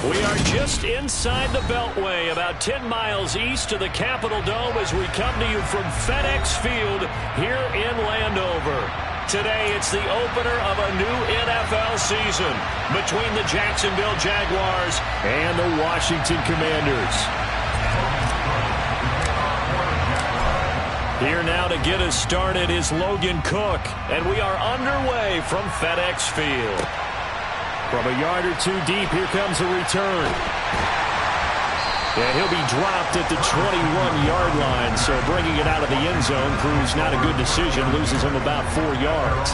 We are just inside the Beltway, about 10 miles east of the Capitol Dome as we come to you from FedEx Field here in Landover. Today, it's the opener of a new NFL season between the Jacksonville Jaguars and the Washington Commanders. Here now to get us started is Logan Cook, and we are underway from FedEx Field. From a yard or two deep, here comes a return. And he'll be dropped at the 21-yard line, so bringing it out of the end zone proves not a good decision, loses him about 4 yards.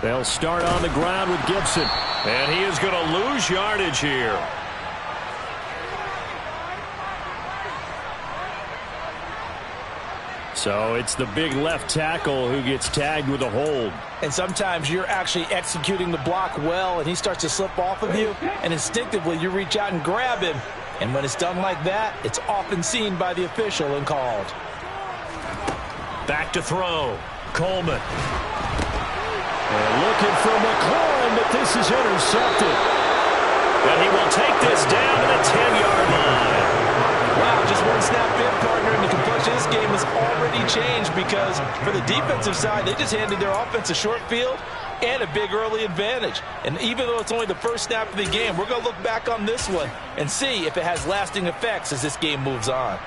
They'll start on the ground with Gibson. And he is going to lose yardage here. So it's the big left tackle who gets tagged with a hold. And sometimes you're actually executing the block well, and he starts to slip off of you, and instinctively you reach out and grab him. And when it's done like that, it's often seen by the official and called. Back to throw. Coleman. And looking for McLaurin, but this is intercepted. And he will take this down to the 10-yard line. Wow, just one snap in, partner, and the complexion of this game has already changed because for the defensive side, they just handed their offense a short field and a big early advantage. And even though it's only the first snap of the game, we're going to look back on this one and see if it has lasting effects as this game moves on.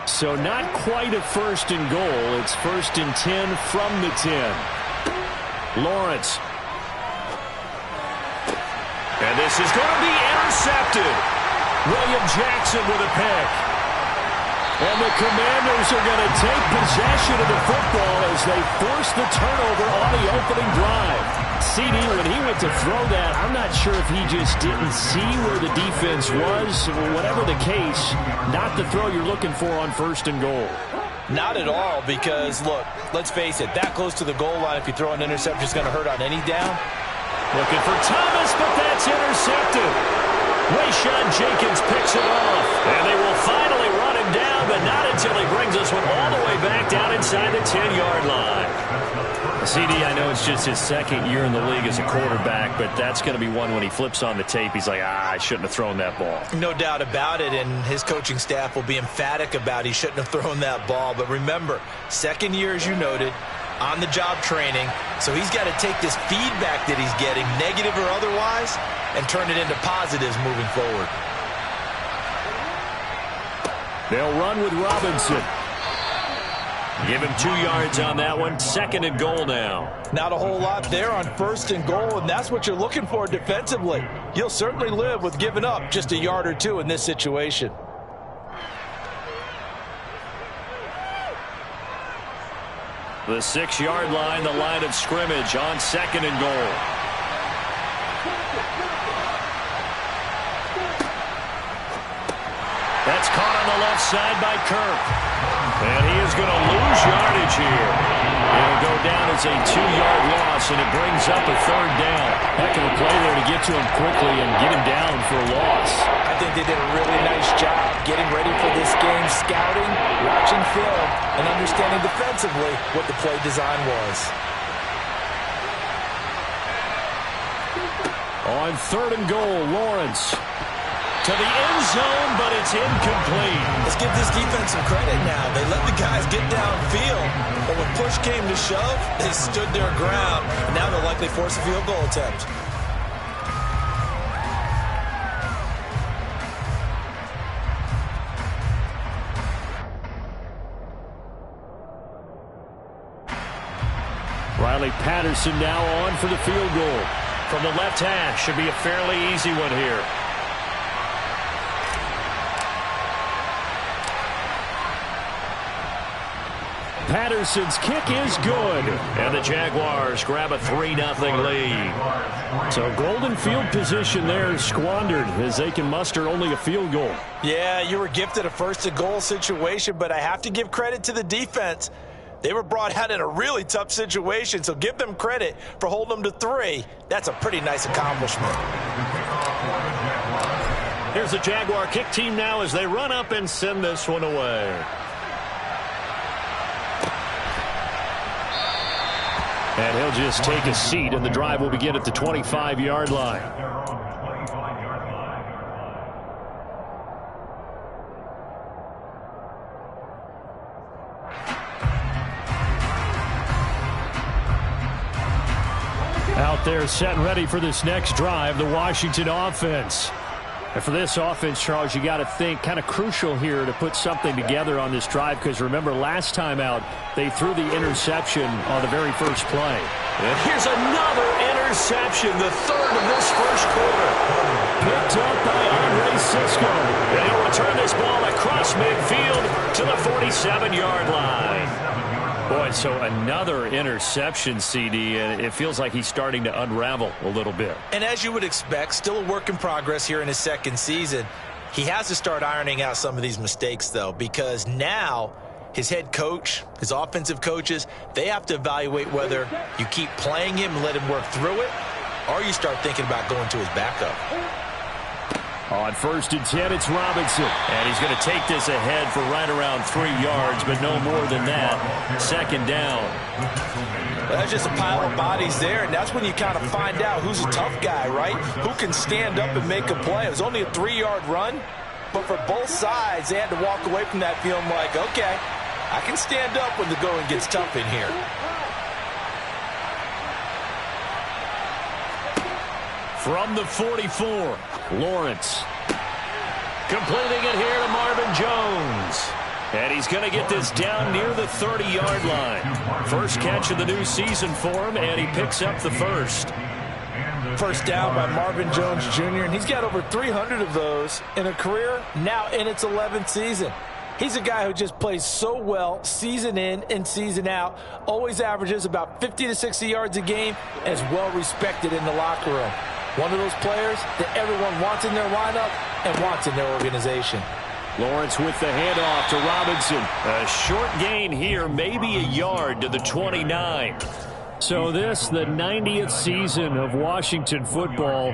So not quite a first and goal. It's first and 10 from the 10. Lawrence. And this is going to be intercepted. William Jackson with a pick. And the Commanders are going to take possession of the football as they force the turnover on the opening drive. CD, when he went to throw that, I'm not sure if he just didn't see where the defense was. Whatever the case, not the throw you're looking for on first and goal. Not at all, because, look, let's face it, that close to the goal line, if you throw an interception, it's going to hurt on any down. Looking for Thomas, but that's intercepted. Rayshawn Jenkins picks it off, and they will finally run him down, but not until he brings us one all the way back down inside the 10-yard line. CD, I know it's just his second year in the league as a quarterback, but that's going to be one when he flips on the tape, he's like, I shouldn't have thrown that ball. No doubt about it, and his coaching staff will be emphatic about he shouldn't have thrown that ball. But remember, second year, as you noted, on-the-job training, so he's got to take this feedback that he's getting, negative or otherwise, and turn it into positives moving forward. They'll run with Robinson. Give him 2 yards on that one. Second and goal now. Not a whole lot there on first and goal, and that's what you're looking for defensively. You'll certainly live with giving up just a yard or two in this situation. The 6-yard line, the line of scrimmage on second and goal. That's caught on the left side by Kirk. And he is going to lose yardage here. It'll go down as a 2-yard loss, and it brings up a third down. Heck of a play there to get to him quickly and get him down for a loss. I think they did a really nice job getting ready for this game, scouting, watching film, and understanding defensively what the play design was. On third and goal, Lawrence. To the end zone, but it's incomplete. Let's give this defense some credit now. They let the guys get downfield, but when push came to shove, they stood their ground. And now they'll likely force a field goal attempt. Riley Patterson now on for the field goal. From the left hash, should be a fairly easy one here. Patterson's kick is good. And the Jaguars grab a 3-0 lead. So golden field position there squandered as they can muster only a field goal. Yeah, you were gifted a first-and-goal situation, but I have to give credit to the defense. They were brought out in a really tough situation, so give them credit for holding them to 3. That's a pretty nice accomplishment. Here's the Jaguar kick team now as they run up and send this one away. And he'll just take a seat, and the drive will begin at the 25-yard line. Out there set and ready for this next drive, the Washington offense. And for this offense, Charles, you got to think kind of crucial here to put something together on this drive, because remember last time out they threw the interception on the very first play. And here's another interception, the third of this first quarter. Picked up by Andre Cisco. And he'll return this ball across midfield to the 47-yard line. Boy, so another interception, CD, and it feels like he's starting to unravel a little bit. And as you would expect, still a work in progress here in his second season. He has to start ironing out some of these mistakes, though, because now his head coach, his offensive coaches, they have to evaluate whether you keep playing him and let him work through it, or you start thinking about going to his backup. On 1st and 10, it's Robinson. And he's going to take this ahead for right around 3 yards, but no more than that. 2nd down. Well, that's just a pile of bodies there, and that's when you kind of find out who's a tough guy, right? Who can stand up and make a play. It was only a 3-yard run, but for both sides, they had to walk away from that feeling like, okay, I can stand up when the going gets tough in here. From the 44, Lawrence. Completing it here to Marvin Jones. And he's going to get this down near the 30-yard line. First catch of the new season for him, and he picks up the first. First down by Marvin Jones Jr., and he's got over 300 of those in a career, now in its 11th season. He's a guy who just plays so well season in and season out, always averages about 50 to 60 yards a game, and is well respected in the locker room. One of those players that everyone wants in their lineup and wants in their organization. Lawrence with the handoff to Robinson. A short gain here, maybe a yard to the 29. So this, the 90th season of Washington football.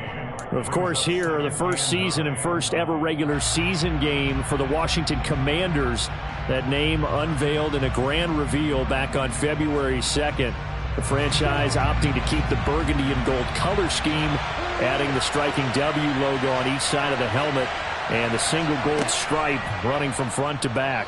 Of course, here, the first season and first ever regular season game for the Washington Commanders. That name unveiled in a grand reveal back on February 2nd. The franchise opting to keep the burgundy and gold color scheme, adding the striking W logo on each side of the helmet and the single gold stripe running from front to back.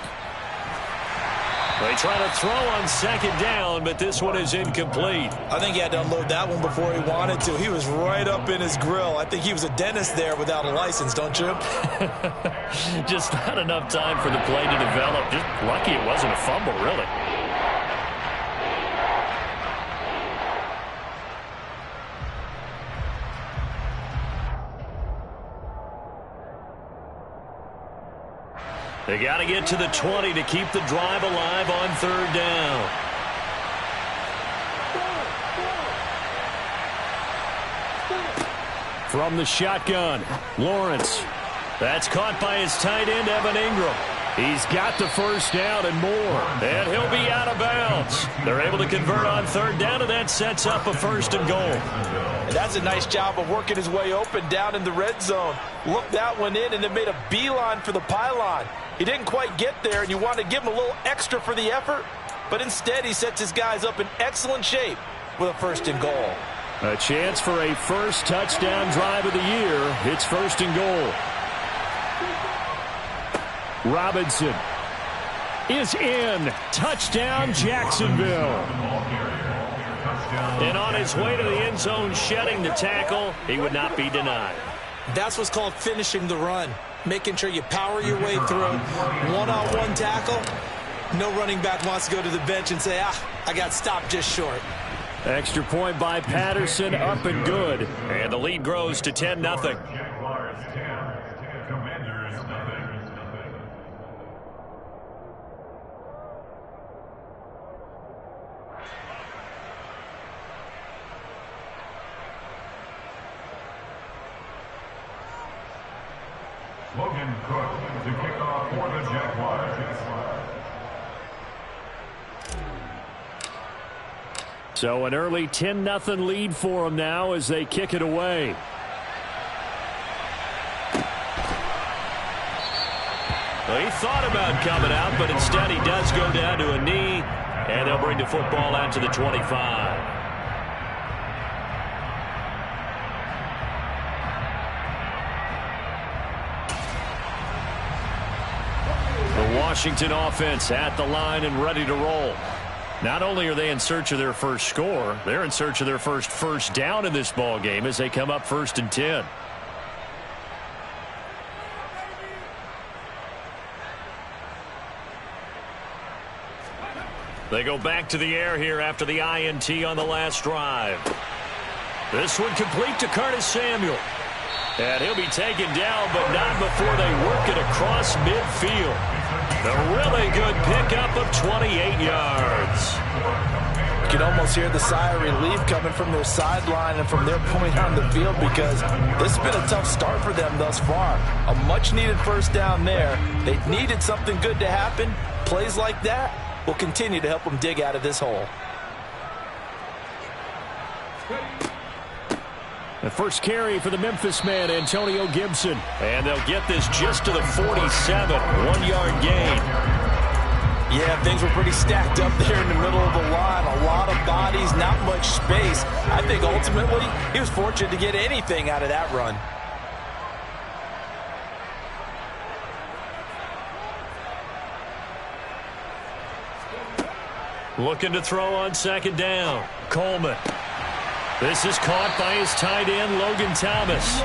They try to throw on 2nd down, but this one is incomplete. I think he had to unload that one before he wanted to. He was right up in his grill. I think he was a dentist there without a license, don't you? Just not enough time for the play to develop. Just lucky it wasn't a fumble, really. They got to get to the 20 to keep the drive alive on 3rd down. From the shotgun, Lawrence. That's caught by his tight end, Evan Ingram. He's got the first down and more, and he'll be out of bounds. They're able to convert on 3rd down, and that sets up a 1st and goal. And that's a nice job of working his way open down in the red zone. Looked that one in and then made a beeline for the pylon. He didn't quite get there, and you want to give him a little extra for the effort, but instead he sets his guys up in excellent shape with a 1st and goal. A chance for a first touchdown drive of the year. It's 1st and goal. Robinson is in. Touchdown, Jacksonville. And on his way to the end zone, shedding the tackle, he would not be denied. That's what's called finishing the run. Making sure you power your way through. One-on-one tackle. No running back wants to go to the bench and say, I got stopped just short. Extra point by Patterson, up and good. And the lead grows to 10-0. Logan Cook to kick off for the Jaguars. So an early 10-0 lead for them now as they kick it away. Well, he thought about coming out, but instead he does go down to a knee, and they'll bring the football out to the 25. The Washington offense at the line and ready to roll. Not only are they in search of their first score, they're in search of their first down in this ball game as they come up 1st and 10. They go back to the air here after the INT on the last drive. This one complete to Curtis Samuel. And he'll be taken down, but not before they work it across midfield. A really good pickup of 28 yards. You can almost hear the sigh of relief coming from their sideline and from their point on the field, because this has been a tough start for them thus far. A much-needed first down there. They needed something good to happen. Plays like that will continue to help them dig out of this hole. The first carry for the Memphis man, Antonio Gibson. And they'll get this just to the 47, 1-yard gain. Yeah, things were pretty stacked up there in the middle of the line. A lot of bodies, not much space. I think ultimately he was fortunate to get anything out of that run. Looking to throw on 2nd down. Coleman. This is caught by his tight end, Logan Thomas.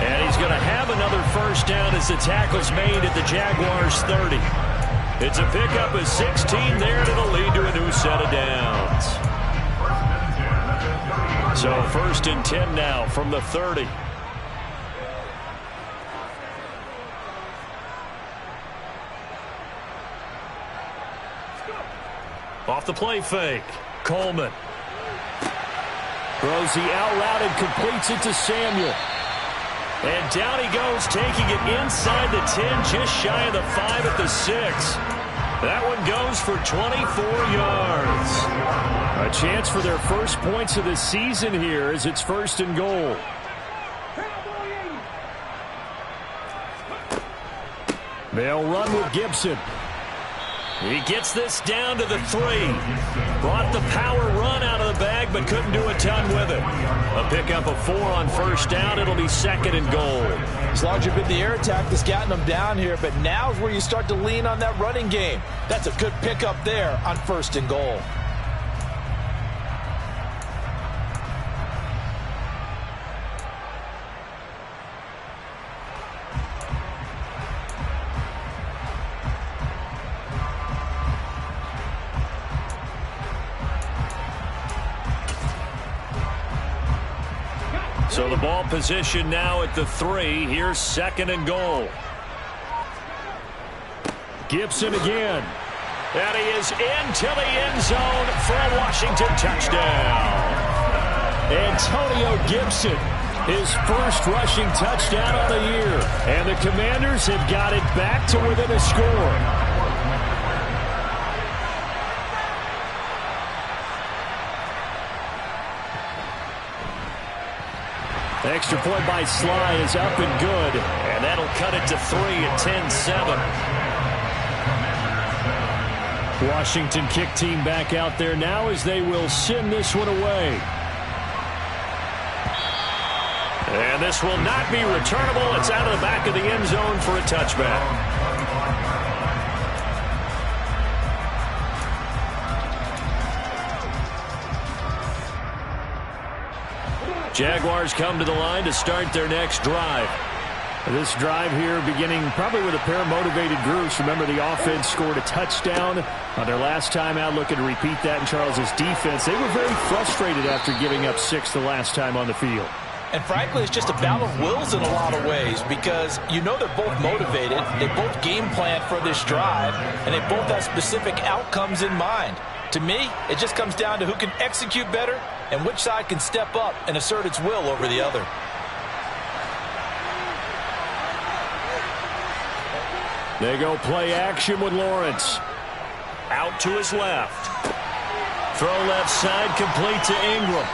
And he's going to have another first down as the tackle's made at the Jaguars' 30. It's a pickup of 16 there, and it'll lead to a new set of downs. So 1st and 10 now from the 30. Off the play fake. Coleman. Throws the out route and completes it to Samuel. And down he goes, taking it inside the 10, just shy of the 5 at the 6. That one goes for 24 yards. A chance for their first points of the season here as it's 1st and goal. They'll run with Gibson. He gets this down to the 3. Brought the power run out of the bag, but couldn't do a ton with it. A pickup of 4 on 1st down. It'll be 2nd and goal. It's largely been the air attack that's gotten them down here, but now's where you start to lean on that running game. That's a good pickup there on 1st and goal. So the ball position now at the 3. Here's 2nd and goal. Gibson again. And he is into the end zone for a Washington touchdown. Antonio Gibson, his first rushing touchdown of the year. And the Commanders have got it back to within a score. Extra point by Sly is up and good, and that'll cut it to 3 at 10-7. Washington kick team back out there now as they will send this one away. And this will not be returnable. It's out of the back of the end zone for a touchback. Jaguars come to the line to start their next drive. This drive here beginning probably with a pair of motivated groups. Remember, the offense scored a touchdown on their last time out. Looking to repeat that in Charles's defense. They were very frustrated after giving up 6 the last time on the field. And frankly, it's just a battle of wills in a lot of ways, because you know they're both motivated. They both game plan for this drive, and they both have specific outcomes in mind. To me, it just comes down to who can execute better and which side can step up and assert its will over the other. They go play action with Lawrence. Out to his left. Throw left side, complete to Ingram.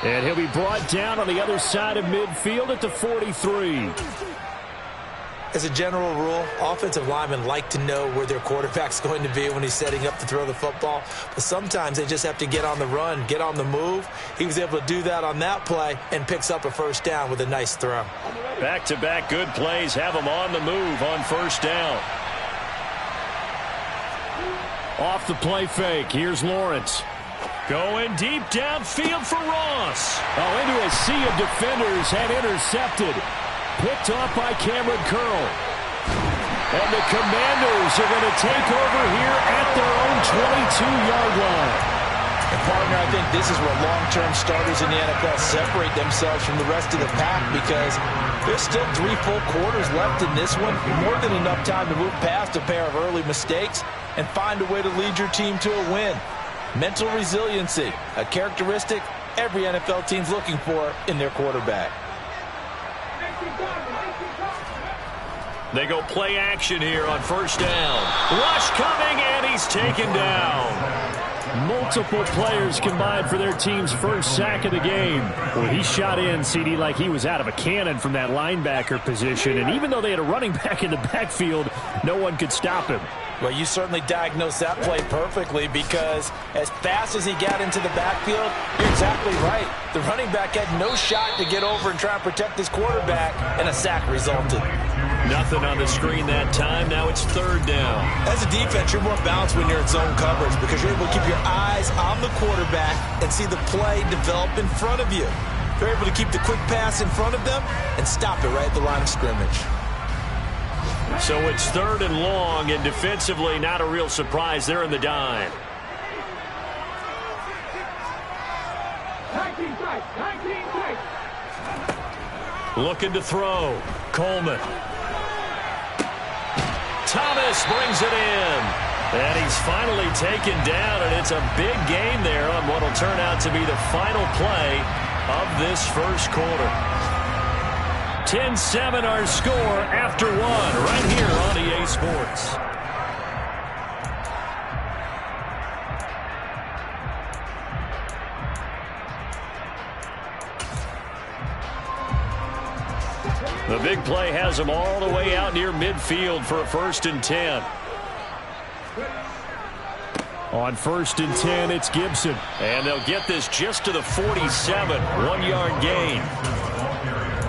And he'll be brought down on the other side of midfield at the 43. As a general rule, offensive linemen like to know where their quarterback's going to be when he's setting up to throw the football. But sometimes they just have to get on the run, get on the move. He was able to do that on that play and picks up a first down with a nice throw. Back-to-back good plays have him on the move on first down. Off the play fake, here's Lawrence. Going deep downfield for Ross. Oh, into a sea of defenders and intercepted. Picked off by Cameron Curl. And the Commanders are going to take over here at their own 22-yard line. And partner, I think this is where long-term starters in the NFL separate themselves from the rest of the pack, because there's still 3 full quarters left in this one. More than enough time to move past a pair of early mistakes and find a way to lead your team to a win. Mental resiliency, a characteristic every NFL team's looking for in their quarterback. They go play action here on first down. Rush coming, and he's taken down. Multiple players combined for their team's first sack of the game. Well, he shot in, CD, like he was out of a cannon from that linebacker position. And even though they had a running back in the backfield, no one could stop him. Well, you certainly diagnosed that play perfectly, because as fast as he got into the backfield, you're exactly right. The running back had no shot to get over and try and protect his quarterback, and a sack resulted. Nothing on the screen that time. Now it's third down. As a defense, you're more balanced when you're in zone coverage, because you're able to keep your eyes on the quarterback and see the play develop in front of you. You're able to keep the quick pass in front of them and stop it right at the line of scrimmage. So it's third and long, and defensively not a real surprise. They're in the dime. Looking to throw. Coleman. Thomas brings it in. And he's finally taken down, and it's a big gain there on what will turn out to be the final play of this first quarter. 10-7 our score after one, right here on EA Sports. The big play has them all the way out near midfield for a 1st and 10. On 1st and 10, it's Gibson. And they'll get this just to the 47, 1-yard gain.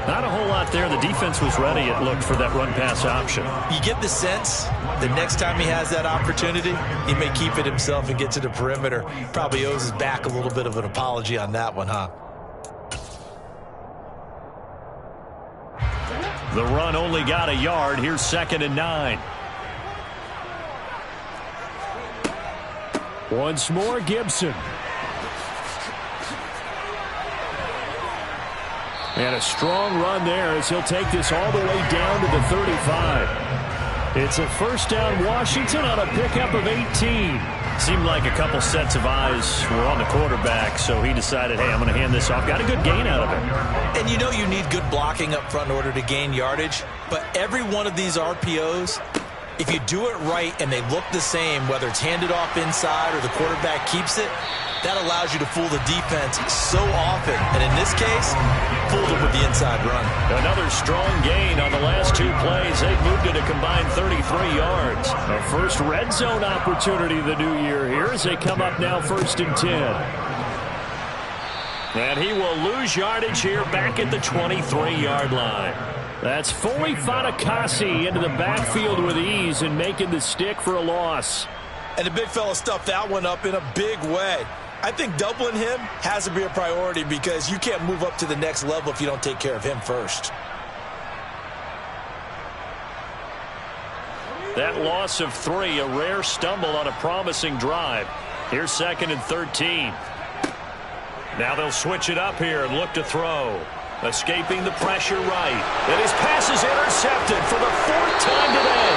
Not a whole lot there. The defense was ready, it looked, for that run-pass option. You get the sense the next time he has that opportunity, he may keep it himself and get to the perimeter. Probably owes his back a little bit of an apology on that one, huh? The run only got a yard. Here's 2nd and 9. Once more, Gibson. And a strong run there as he'll take this all the way down to the 35. It's a 1st down Washington on a pickup of 18. Seemed like a couple sets of eyes were on the quarterback, so he decided, hey, I'm going to hand this off. Got a good gain out of it. And you know you need good blocking up front in order to gain yardage, but every one of these RPOs, if you do it right and they look the same, whether it's handed off inside or the quarterback keeps it, that allows you to fool the defense so often. And in this case, fooled them with the inside run. Another strong gain on the last 2 plays. They've moved it a combined 33 yards. A first red zone opportunity the new year here as they come up now 1st and 10. And he will lose yardage here back at the 23-yard line. That's Foley Fatukasi into the backfield with ease and making the stick for a loss. And the big fella stuffed that one up in a big way. I think doubling him has to be a priority, because you can't move up to the next level if you don't take care of him first. That loss of 3, a rare stumble on a promising drive. Here's 2nd and 13. Now they'll switch it up here and look to throw. Escaping the pressure right. And his pass is intercepted for the 4th time today.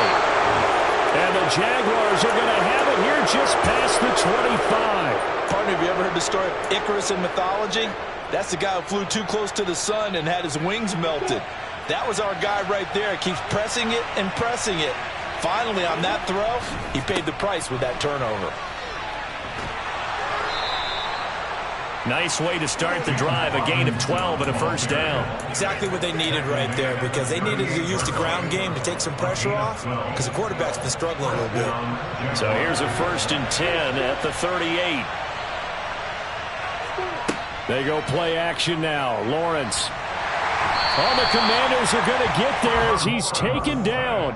And the Jaguars are going to have it here just past the 25. Partner, have you ever heard the story of Icarus in mythology? That's the guy who flew too close to the sun and had his wings melted. That was our guy right there. Keeps pressing it and pressing it. Finally, on that throw, he paid the price with that turnover. Nice way to start the drive, a gain of 12 and a first down. Exactly what they needed right there, because they needed to use the ground game to take some pressure off, because the quarterback's been struggling a little bit. So here's a 1st and 10 at the 38. They go play action now. Lawrence. Oh, the Commanders are going to get there as he's taken down.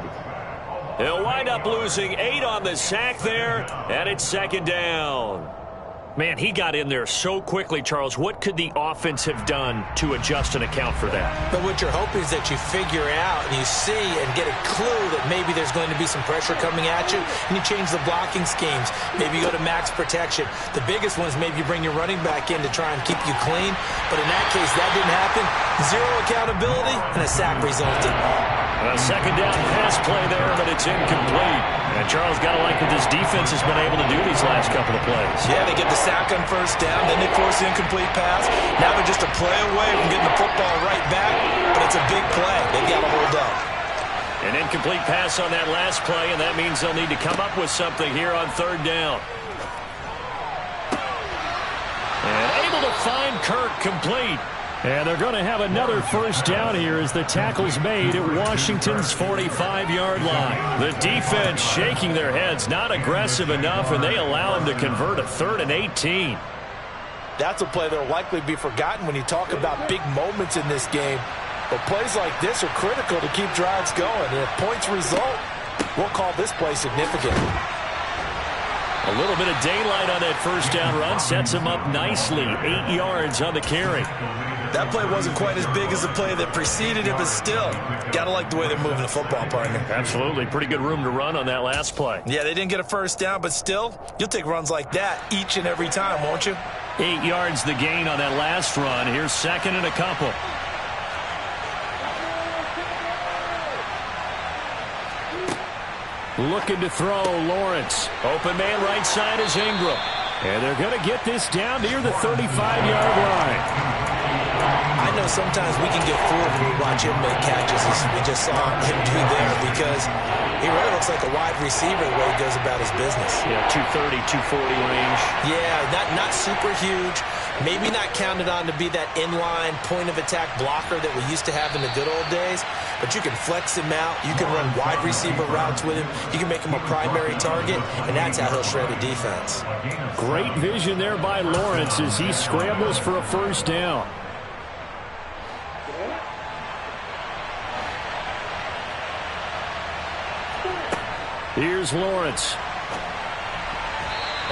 He'll wind up losing 8 on the sack there, and it's 2nd down. Man, he got in there so quickly, Charles. What could the offense have done to adjust and account for that? But what you're hoping is that you figure out and you see and get a clue that maybe there's going to be some pressure coming at you, and you change the blocking schemes. Maybe you go to max protection. The biggest one is maybe you bring your running back in to try and keep you clean. But in that case, that didn't happen. 0 accountability, and a sack resulted. A 2nd down pass play there, but it's incomplete. And Charles, got to like what this defense has been able to do these last couple of plays. Yeah, they get the sack on 1st down, then they force the incomplete pass. Now they're just a play away from getting the football right back, but it's a big play. They've got to hold up. An incomplete pass on that last play, and that means they'll need to come up with something here on 3rd down. And able to find Kirk complete. And they're going to have another 1st down here as the tackle's made at Washington's 45-yard line. The defense shaking their heads, not aggressive enough, and they allow him to convert a 3rd and 18. That's a play that will likely be forgotten when you talk about big moments in this game. But plays like this are critical to keep drives going. And if points result, we'll call this play significant. A little bit of daylight on that 1st down run sets him up nicely. 8 yards on the carry. That play wasn't quite as big as the play that preceded it, but still, gotta like the way they're moving the football, partner. Absolutely. Pretty good room to run on that last play. Yeah, they didn't get a 1st down, but still, you'll take runs like that each and every time, won't you? 8 yards the gain on that last run. Here's 2nd and a couple. Looking to throw, Lawrence. Open man right side is Ingram. And they're going to get this down near the 35-yard line. I know sometimes we can get fooled when we watch him make catches, as we just saw him do there, because he really looks like a wide receiver the way he goes about his business. Yeah, 230, 240 range. Yeah, not super huge. Maybe not counted on to be that inline point-of-attack blocker that we used to have in the good old days, but you can flex him out. You can run wide receiver routes with him. You can make him a primary target, and that's how he'll shred a defense. Great vision there by Lawrence as he scrambles for a 1st down. Here's Lawrence.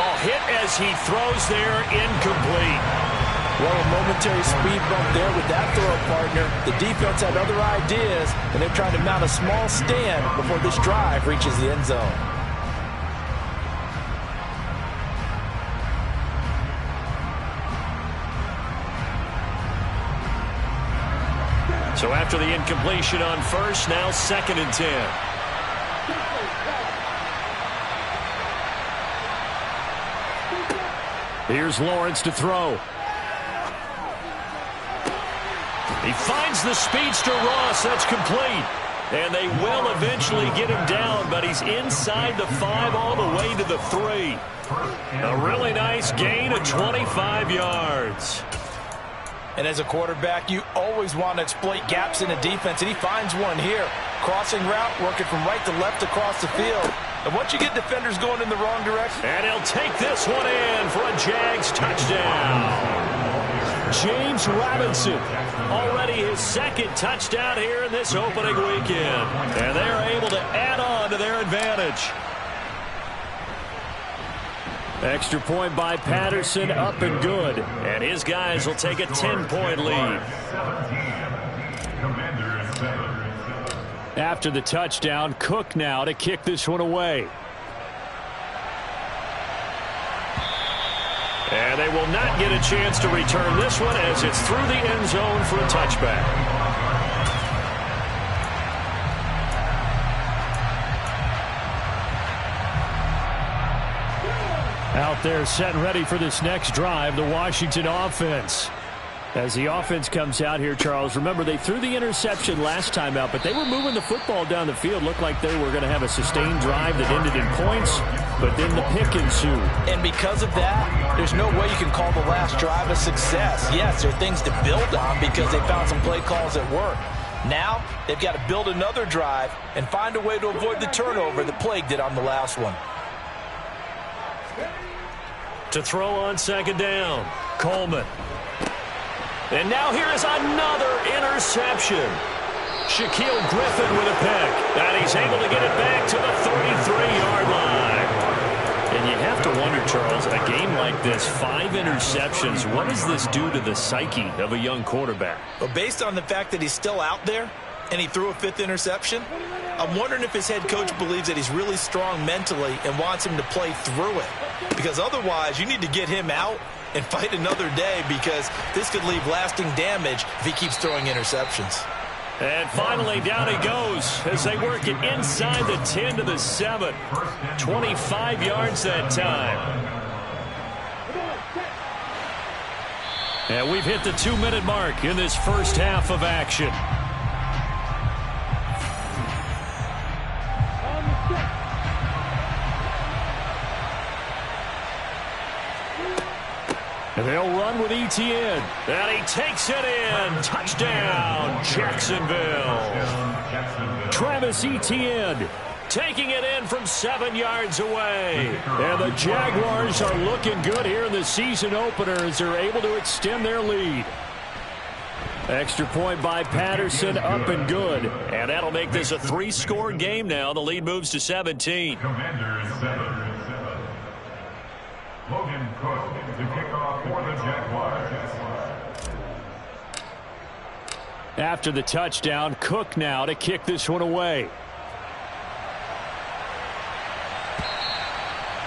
Oh, hit as he throws there, incomplete. Well, a momentary speed bump there with that throw, partner. The defense had other ideas, and they're trying to mount a small stand before this drive reaches the end zone. So after the incompletion on 1st, now 2nd and 10. Here's Lawrence to throw. He finds the speedster Ross. That's complete. And they will eventually get him down, but he's inside the 5 all the way to the 3. A really nice gain of 25 yards. And as a quarterback, you always want to exploit gaps in the defense, and he finds one here. Crossing route, working from right to left across the field. And once you get defenders going in the wrong direction. And he'll take this one in for a Jags touchdown. James Robinson, already his 2nd touchdown here in this opening weekend. And they're able to add on to their advantage. Extra point by Patterson, up and good. And his guys will take a 10-point lead. After the touchdown, Cook now to kick this one away. And they will not get a chance to return this one as it's through the end zone for a touchback. Out there set and ready for this next drive, the Washington offense. As the offense comes out here, Charles, remember they threw the interception last time out, but they were moving the football down the field. Looked like they were going to have a sustained drive that ended in points, but then the pick ensued. And because of that, there's no way you can call the last drive a success. Yes, there are things to build on because they found some play calls that work. Now, they've got to build another drive and find a way to avoid the turnover that plagued it on the last one. To throw on second down, Coleman. And now here is another interception. Shaquille Griffin with a pick. And he's able to get it back to the 33-yard line. And you have to wonder, Charles, a game like this, 5 interceptions, what does this do to the psyche of a young quarterback? Well, based on the fact that he's still out there and he threw a 5th interception, I'm wondering if his head coach believes that he's really strong mentally and wants him to play through it. Because otherwise, you need to get him out and fight another day because this could leave lasting damage if he keeps throwing interceptions. And finally, down he goes as they work it inside the 10 to the 7. 25 yards that time. And we've hit the 2-minute mark in this first half of action. And they'll run with Etienne. And he takes it in. Touchdown, Jacksonville. Travis Etienne taking it in from 7 yards away. And the Jaguars are looking good here in the season opener as they're able to extend their lead. Extra point by Patterson, up and good. And that'll make this a 3-score game now. The lead moves to 17. Commanders 7. Logan Cook to kick off for the Jaguars. After the touchdown, Cook now to kick this one away.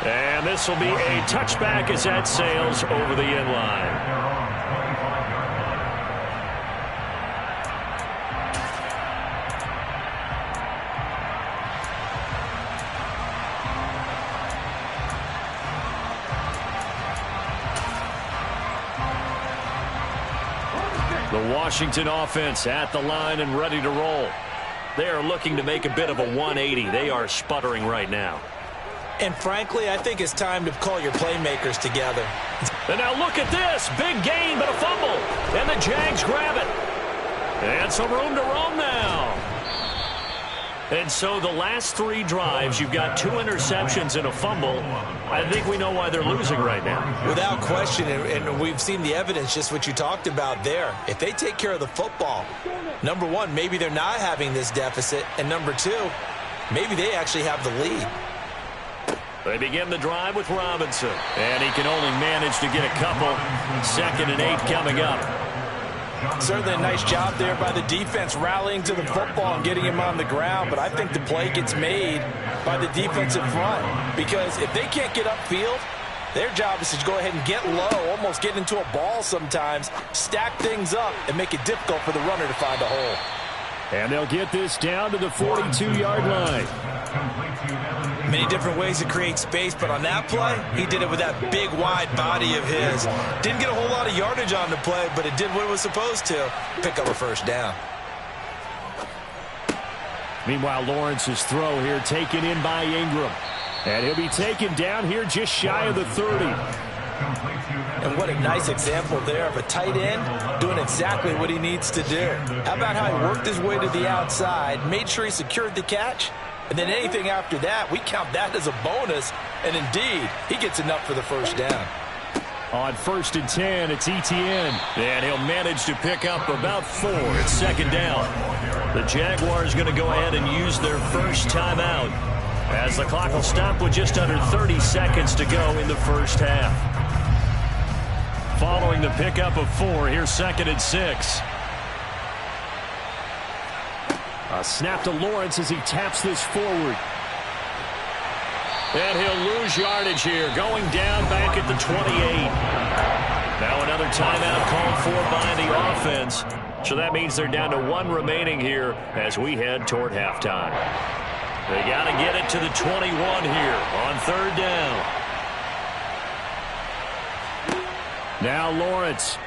And this will be a touchback as that sails over the end line. The Washington offense at the line and ready to roll. They are looking to make a bit of a 180. They are sputtering right now. And frankly, I think it's time to call your playmakers together. And now look at this. Big gain, but a fumble. And the Jags grab it. And some room to roam now. And so the last 3 drives, you've got 2 interceptions and a fumble. I think we know why they're losing right now. Without question, and we've seen the evidence, just what you talked about there. If they take care of the football, number 1, maybe they're not having this deficit. And number 2, maybe they actually have the lead. They begin the drive with Robinson. And he can only manage to get a couple. 2nd and 8 coming up. Certainly a nice job there by the defense rallying to the football and getting him on the ground, but I think the play gets made by the defensive front because if they can't get upfield, their job is to go ahead and get low, almost get into a ball sometimes, stack things up, and make it difficult for the runner to find a hole. And they'll get this down to the 42-yard line. Many different ways to create space, but on that play, he did it with that big, wide body of his. Didn't get a whole lot of yardage on the play, but it did what it was supposed to, pick up a first down. Meanwhile, Lawrence's throw here taken in by Ingram. And he'll be taken down here just shy of the 30. And what a nice example there of a tight end doing exactly what he needs to do. How about how he worked his way to the outside, made sure he secured the catch, and then anything after that, we count that as a bonus. And indeed, he gets enough for the first down. On 1st and 10, it's Etienne. And he'll manage to pick up about 4. It's 2nd down. The Jaguars going to go ahead and use their first timeout as the clock will stop with just under 30 seconds to go in the first half. Following the pickup of 4, here's 2nd and 6. A snap to Lawrence as he taps this forward. And he'll lose yardage here, going down back at the 28. Now another timeout called for by the offense. So that means they're down to 1 remaining here as we head toward halftime. They got to get it to the 21 here on 3rd down. Now Lawrence.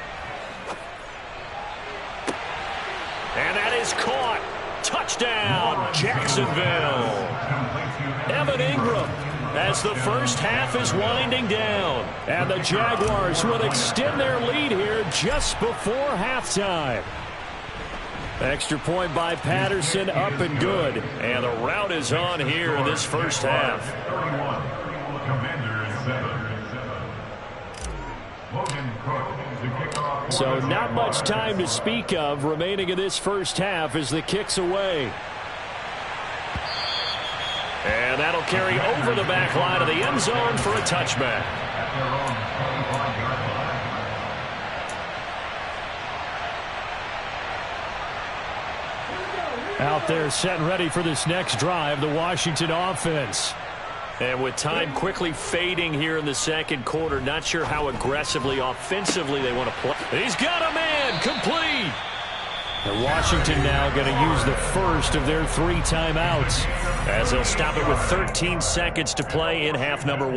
is caught. Touchdown, Jacksonville. Evan Ingram, as the first half is winding down. And the Jaguars will extend their lead here just before halftime. Extra point by Patterson, up and good. And the route is on here in this first half. So not much time to speak of remaining in this first half as the kick's away. And that'll carry over the back line of the end zone for a touchback. Out there set and ready for this next drive, the Washington offense. And with time quickly fading here in the second quarter, not sure how aggressively, offensively they want to play. He's got a man, complete. And Washington now going to use the first of their 3 timeouts as they'll stop it with 13 seconds to play in half number 1.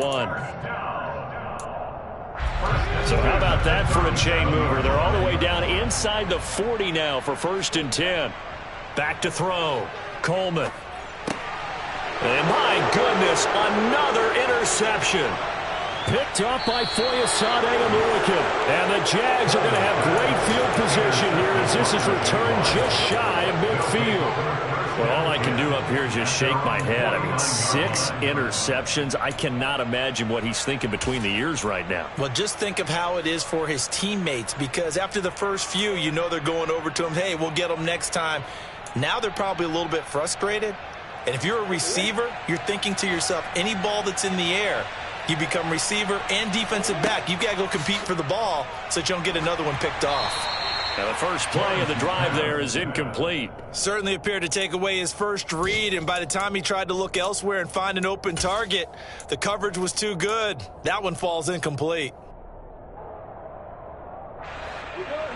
So how about that for a chain mover? They're all the way down inside the 40 now for 1st and 10. Back to throw. Coleman. And my goodness, another interception. Picked up by Foyesade and Lurican. And the Jags are going to have great field position here as this is returned just shy of midfield. Well, all I can do up here is just shake my head. I mean, 6 interceptions. I cannot imagine what he's thinking between the ears right now. Well, just think of how it is for his teammates, because after the first few, you know they're going over to him, hey, we'll get them next time. Now they're probably a little bit frustrated. And if you're a receiver, you're thinking to yourself, any ball that's in the air, you become receiver and defensive back. You've got to go compete for the ball so that you don't get another one picked off. Now the first play of the drive there is incomplete. Certainly appeared to take away his first read, and by the time he tried to look elsewhere and find an open target, the coverage was too good. That one falls incomplete.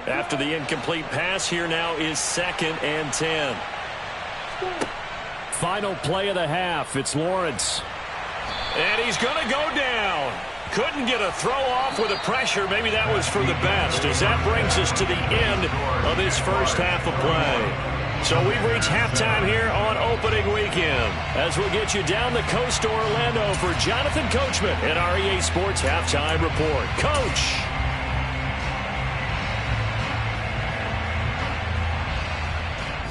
After the incomplete pass, here now is 2nd and 10. Final play of the half. It's Lawrence. And he's going to go down. Couldn't get a throw off with the pressure. Maybe that was for the best, as that brings us to the end of this first half of play. So we've reached halftime here on opening weekend, as we'll get you down the coast to Orlando for Jonathan Coachman at our EA Sports Halftime Report. Coach.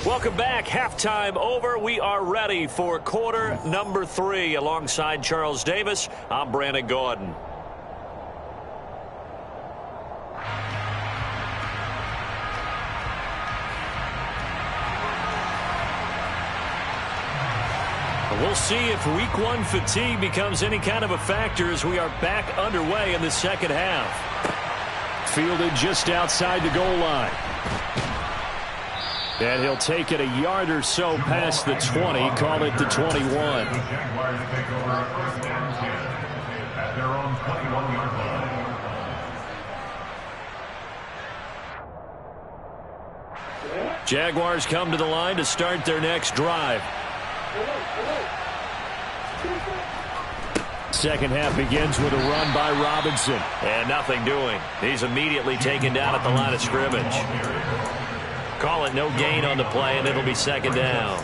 Welcome back. Halftime over. We are ready for quarter number 3. Alongside Charles Davis, I'm Brandon Gordon. We'll see if week 1 fatigue becomes any kind of a factor as we are back underway in the second half. Fielded just outside the goal line. And he'll take it a yard or so past the 20, call it the 21. Jaguars take over 1st and 10 at their own 21-yard line. Jaguars come to the line to start their next drive. Second half begins with a run by Robinson. And nothing doing. He's immediately taken down at the line of scrimmage. Call it no gain on the play, and it'll be 2nd down.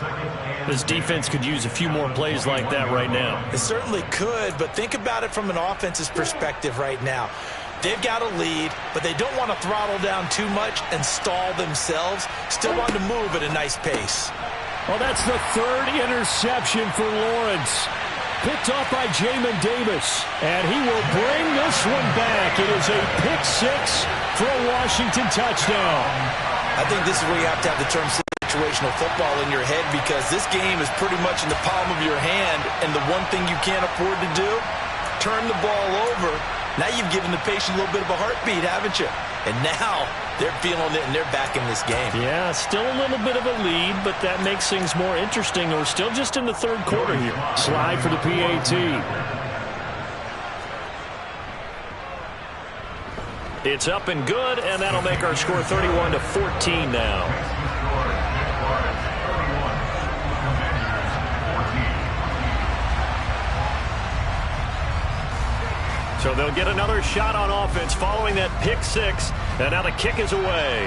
This defense could use a few more plays like that right now. It certainly could, but think about it from an offense's perspective right now. They've got a lead, but they don't want to throttle down too much and stall themselves. Still want to move at a nice pace. Well, that's the 3rd interception for Lawrence. Picked off by Jamin Davis, and he will bring this one back. It is a pick 6 for a Washington touchdown. I think this is where you have to have the term situational football in your head, because this game is pretty much in the palm of your hand, and the one thing you can't afford to do, turn the ball over. Now you've given the patient a little bit of a heartbeat, haven't you? And now they're feeling it, and they're back in this game. Yeah, still a little bit of a lead, but that makes things more interesting. We're still just in the 3rd quarter here. Slide for the PAT. It's up and good, and that'll make our score 31-14 now. So they'll get another shot on offense following that pick 6, and now the kick is away.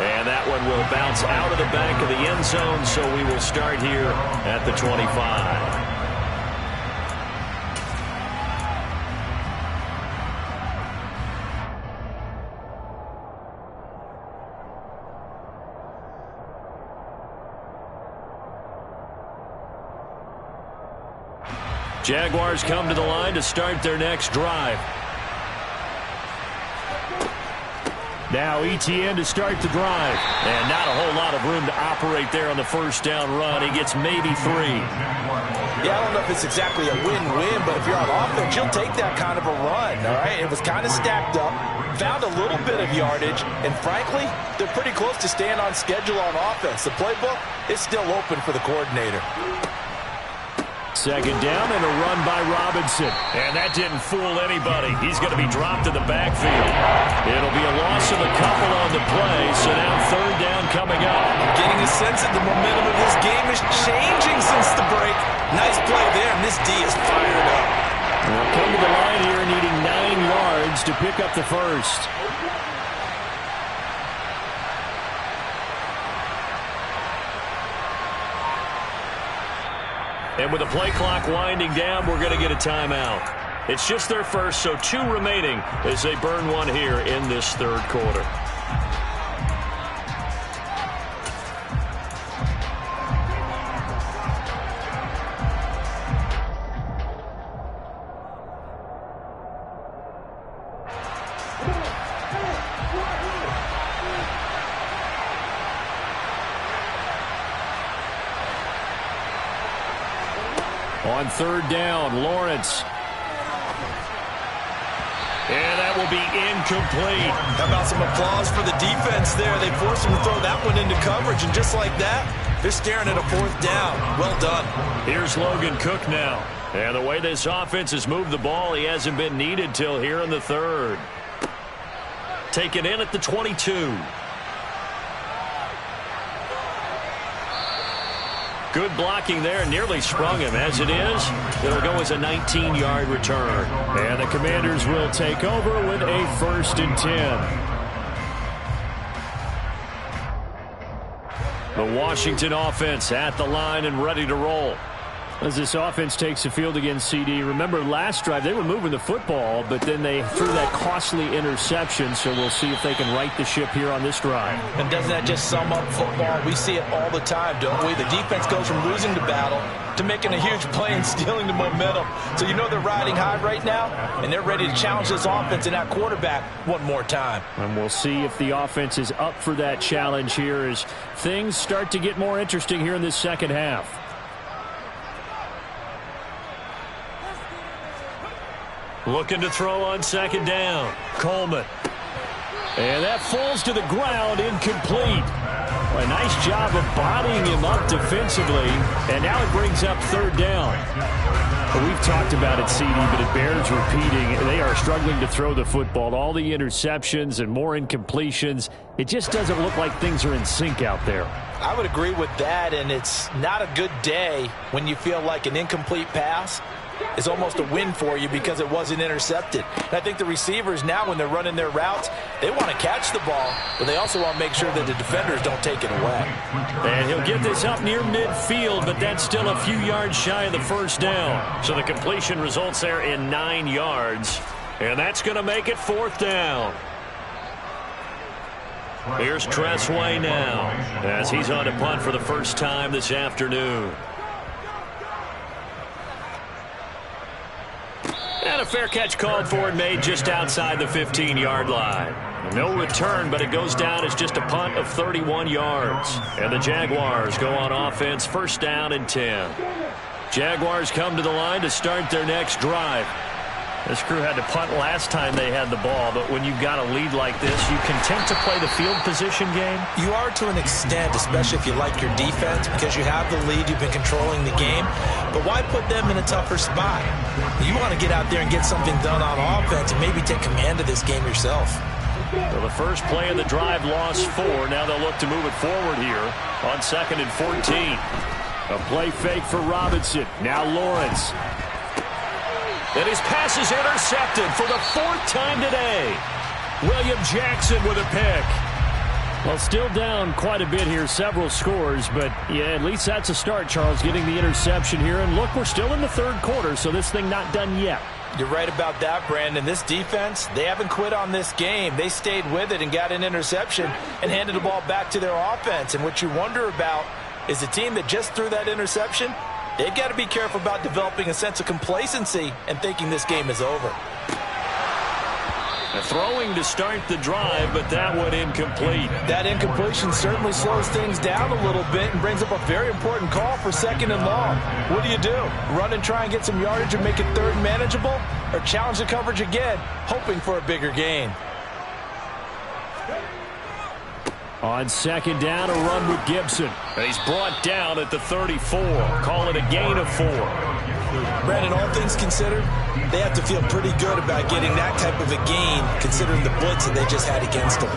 And one will bounce out of the back of the end zone, so we will start here at the 25. Jaguars come to the line to start their next drive. Now ETN to start the drive. And not a whole lot of room to operate there on the first down run. He gets maybe 3. Yeah, I don't know if it's exactly a win-win, but if you're on offense, you'll take that kind of a run, all right? It was kind of stacked up, found a little bit of yardage, and frankly, they're pretty close to staying on schedule on offense. The playbook is still open for the coordinator. Second down and a run by Robinson. And that didn't fool anybody. He's going to be dropped in the backfield. It'll be a loss of a couple on the play, so now third down coming up. Getting a sense that the momentum of this game is changing since the break. Nice play there, and this D is fired up. We'll come to the line here needing 9 yards to pick up the first. And with the play clock winding down, we're going to get a timeout. It's just their first, so 2 remaining as they burn one here in this third quarter. On third down, Lawrence. And that will be incomplete. How about some applause for the defense there? They forced him to throw that one into coverage, and just like that, they're staring at a fourth down. Well done. Here's Logan Cook now. And the way this offense has moved the ball, he hasn't been needed till here in the third. Taken in at the 22. Good blocking there, nearly sprung him. As it is, it'll go as a 19-yard return. And the Commanders will take over with a 1st and 10. The Washington offense at the line and ready to roll. As this offense takes the field against CD, remember last drive they were moving the football, but then they threw that costly interception, so we'll see if they can right the ship here on this drive. And doesn't that just sum up football? We see it all the time, don't we? The defense goes from losing the battle to making a huge play and stealing the momentum. So you know they're riding high right now, and they're ready to challenge this offense and that quarterback one more time. And we'll see if the offense is up for that challenge here as things start to get more interesting here in this second half. Looking to throw on second down. Coleman. And that falls to the ground, incomplete. A nice job of bodying him up defensively. And now it brings up third down. We've talked about it, CD, but it bears repeating. They are struggling to throw the football. All the interceptions and more incompletions. It just doesn't look like things are in sync out there. I would agree with that, and it's not a good day when you feel like an incomplete pass is almost a win for you because it wasn't intercepted. And I think the receivers now, when they're running their routes, they want to catch the ball, but they also want to make sure that the defenders don't take it away. And he'll get this up near midfield, but that's still a few yards shy of the first down. So the completion results there in 9 yards, and that's going to make it 4th down. Here's Tressway now as he's on to punt for the first time this afternoon. And a fair catch called for and made just outside the 15-yard line. No return, but it goes down as just a punt of 31 yards. And the Jaguars go on offense, 1st down and 10. Jaguars come to the line to start their next drive. This crew had to punt last time they had the ball, but when you've got a lead like this, you content to play the field position game? You are to an extent, especially if you like your defense, because you have the lead, you've been controlling the game. But why put them in a tougher spot? You want to get out there and get something done on offense and maybe take command of this game yourself. Well, the first play of the drive lost 4. Now they'll look to move it forward here on 2nd and 14. A play fake for Robinson. Now Lawrence. And his pass is intercepted for the 4th time today. William Jackson with a pick. Well, still down quite a bit here, several scores, but yeah, at least that's a start, Charles, getting the interception here. And look, we're still in the third quarter, so this thing not done yet. You're right about that, Brandon. This defense, they haven't quit on this game. They stayed with it and got an interception and handed the ball back to their offense. And what you wonder about is the team that just threw that interception, they've got to be careful about developing a sense of complacency and thinking this game is over. Throwing to start the drive, but that one incomplete. That incompletion certainly slows things down a little bit and brings up a very important call for 2nd and long. What do? Run and try and get some yardage and make it 3rd and manageable? Or challenge the coverage again, hoping for a bigger gain? On 2nd down, a run with Gibson. And he's brought down at the 34. Call it a gain of 4. Brandon, all things considered, they have to feel pretty good about getting that type of a gain, considering the blitz that they just had against them.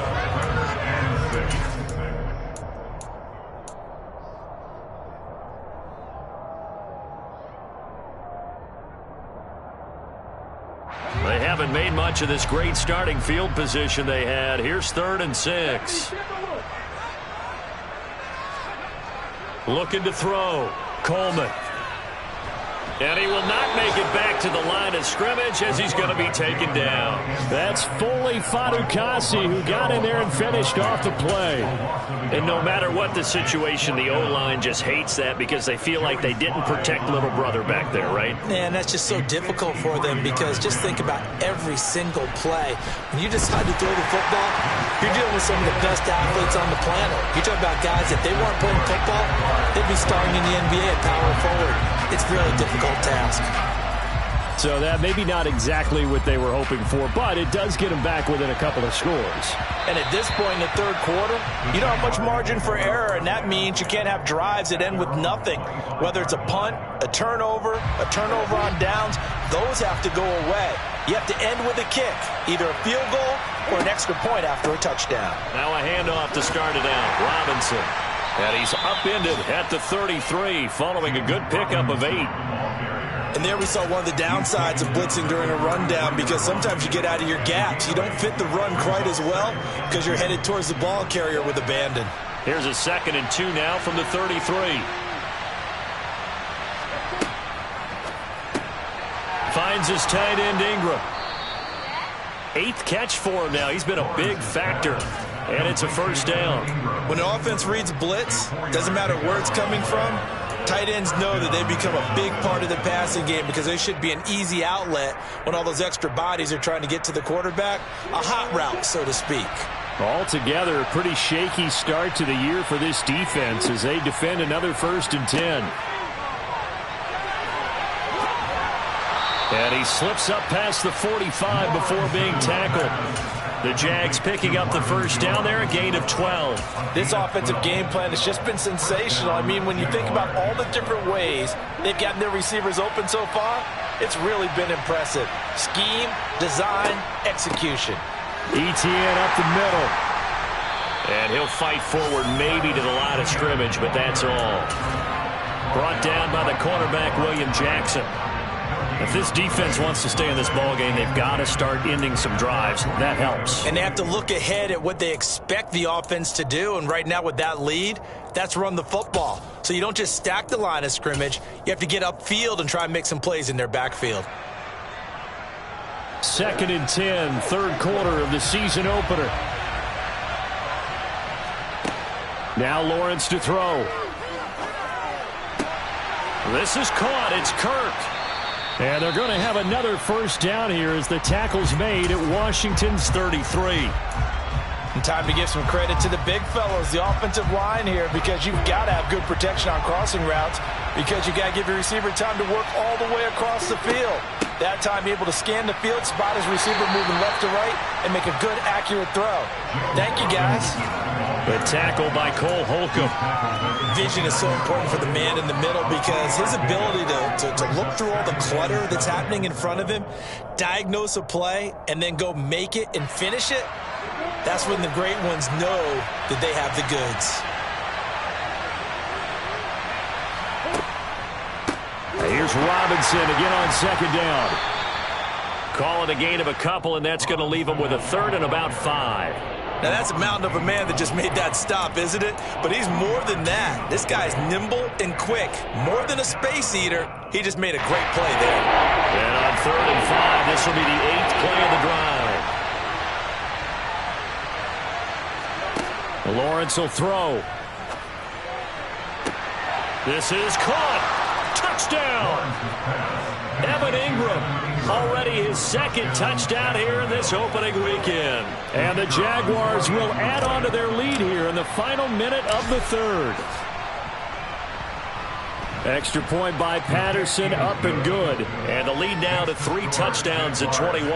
They haven't made much of this great starting field position they had. Here's 3rd and 6. Looking to throw. Coleman. And he will not make it back to the line of scrimmage as he's going to be taken down. That's Foley Fadukasi who got in there and finished off the play. And no matter what the situation, the O-line just hates that because they feel like they didn't protect little brother back there, right? Man, that's just so difficult for them because just think about every single play. When you decide to throw the football, you're dealing with some of the best athletes on the planet. You talk about guys, if they weren't playing football, they'd be starring in the NBA at power forward. It's a really difficult task. So that maybe not exactly what they were hoping for, but it does get them back within a couple of scores. And at this point in the 3rd quarter, you don't have much margin for error, and that means you can't have drives that end with nothing. Whether it's a punt, a turnover on downs, those have to go away. You have to end with a kick, either a field goal or an extra point after a touchdown. Now a handoff to start it out. Robinson. And he's upended at the 33 following a good pickup of 8. And there we saw one of the downsides of blitzing during a rundown because sometimes you get out of your gaps. You don't fit the run quite as well because you're headed towards the ball carrier with abandon. Here's a 2nd and 2 now from the 33. Finds his tight end Ingram. 8th catch for him now. He's been a big factor. And it's a 1st down. When an offense reads blitz, doesn't matter where it's coming from, tight ends know that they become a big part of the passing game because they should be an easy outlet when all those extra bodies are trying to get to the quarterback. A hot route, so to speak. Altogether, a pretty shaky start to the year for this defense as they defend another 1st and 10. And he slips up past the 45 before being tackled. The Jags picking up the 1st down there, a gain of 12. This offensive game plan has just been sensational. I mean, when you think about all the different ways they've gotten their receivers open so far, it's really been impressive. Scheme, design, execution. ETN up the middle. And he'll fight forward maybe to the line of scrimmage, but that's all. Brought down by the cornerback, William Jackson. If this defense wants to stay in this ballgame, they've got to start ending some drives. That helps. And they have to look ahead at what they expect the offense to do. And right now with that lead, that's run the football. So you don't just stack the line of scrimmage. You have to get upfield and try and make some plays in their backfield. 2nd and 10, 3rd quarter of the season opener. Now Lawrence to throw. This is caught. It's Kirk. And they're going to have another 1st down here as the tackle's made at Washington's 33. And time to give some credit to the big fellows, the offensive line here, because you've got to have good protection on crossing routes because you've got to give your receiver time to work all the way across the field. That time able to scan the field, spot his receiver moving left to right, and make a good, accurate throw. Thank you, guys. The tackle by Cole Holcomb. Vision is so important for the man in the middle because his ability to look through all the clutter that's happening in front of him, diagnose a play, and then go make it and finish it, that's when the great ones know that they have the goods. Here's Robinson again on 2nd down. Call it a gain of a couple, and that's going to leave him with a 3rd and about 5. Now, that's a mountain of a man that just made that stop, isn't it? But he's more than that. This guy's nimble and quick. More than a space eater. He just made a great play there. And on 3rd and 5, this will be the 8th play of the drive. Lawrence will throw. This is caught. Touchdown. Evan Ingram, already his 2nd touchdown here in this opening weekend. And the Jaguars will add on to their lead here in the final minute of the 3rd. Extra point by Patterson, up and good. And the lead now to 3 touchdowns at 21.